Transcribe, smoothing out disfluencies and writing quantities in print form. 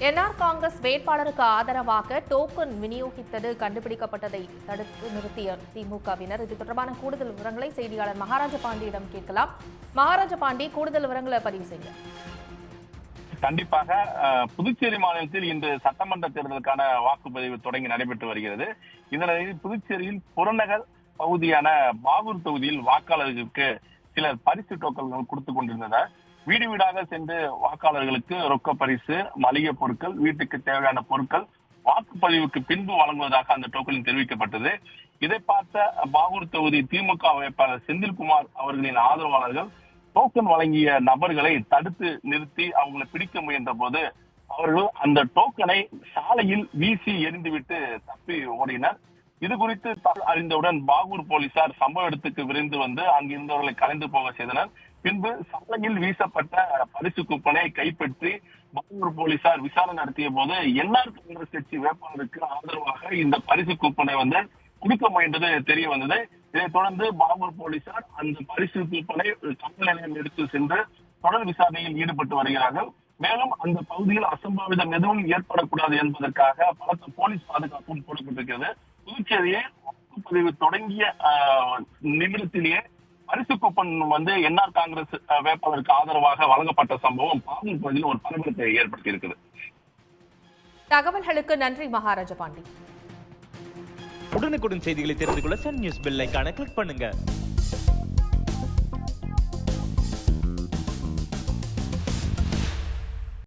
NR Congress வேட்பாளருக்கு ஆதரவாக token விநியோகித்தது கண்டுபிடிக்கப்பட்டதை தடுத்து நிறுத்திய திமுகவினர். இது தொடர்பான கூடுதல் விவரங்களை செய்தியாளர் மகாராஜ பாண்டியிடம் கேட்கலாம். மகாராஜ பாண்டி, கூடுதல் விவரங்களை பதிவு செய்யுங்க. கண்டிப்பாக புதுச்சேரி மாநிலத்தில் இன்று சட்டமன்ற தேர்தலுக்கான வாக்குப்பதிவு தொடங்கி நடைபெற்று வருகிறது. இந்த நிலையில் புதுச்சேரியில் புறநகர் பகுதியான பாகூர் தொகுதியில் வாக்காளர்களுக்கு சிலர் பரிசு டோக்கன்கள் கொடுத்துக் கொண்டிருந்தனர். வீடு வீடாக சென்று வாக்காளர்களுக்கு ரொக்க பரிசு, மளிகை பொருட்கள், வீட்டுக்கு தேவையான பொருட்கள் வாக்குப்பதிவுக்கு பின்பு வழங்குவதாக அந்த டோக்கனில் தெரிவிக்கப்பட்டது. இதை பார்த்த பாகூர் தொகுதி திமுக வேட்பாளர் செந்தில்குமார் அவர்களின் ஆதரவாளர்கள் டோக்கன் வழங்கிய நபர்களை தடுத்து நிறுத்தி அவங்களை பிடிக்க முயன்ற போது அவர்கள் அந்த டோக்கனை சாலையில் வீசி எரிந்துவிட்டு தப்பி ஓடினர். இது குறித்து அறிந்தவுடன் பாகூர் போலீசார் சம்பவ இடத்துக்கு விரைந்து வந்து அங்கிருந்தவர்களை கலைந்து போக செய்தனர். பின்பு சாலையில் வீசப்பட்ட பரிசு கூப்பனை கைப்பற்றி பாகூர் போலீசார் விசாரணை நடத்திய போது என்ஆர் காங்கிரஸ் கட்சி வேட்பாளருக்கு ஆதரவாக இந்த பரிசு கூப்பனை கொடுக்க முயன்றது தெரிய வந்தது. இதைத் தொடர்ந்து பாகூர் போலீசார் அந்த பரிசு கூப்பனை காவல் நிலையம் எடுத்து சென்று தொடர் விசாரணையில் ஈடுபட்டு வருகிறார்கள். மேலும் அந்த பகுதியில் அசம்பாவிதம் எதுவும் ஏற்படக்கூடாது என்பதற்காக பலத்த போலீஸ் பாதுகாப்பும் போடப்பட்டிருக்கிறது. புதுச்சேரியை வாக்குப்பதிவு தொடங்கிய நிமிடத்திலேயே பரிசு கூப்பன் என்ஆர் காங்கிரஸ் வேட்பாளருக்கு ஆதரவாக வழங்கப்பட்ட சம்பவம் பாகூர் பகுதியில் ஒரு பரபரப்பை ஏற்படுத்தி இருக்குது. தகவல்களுக்கு நன்றி மகாராஜ பாண்டி. உடனுக்குடன் செய்திகளை தெரிந்து கொள்ள சன் நியூஸ் பெல் ஐகானை கிளிக் பண்ணுங்க.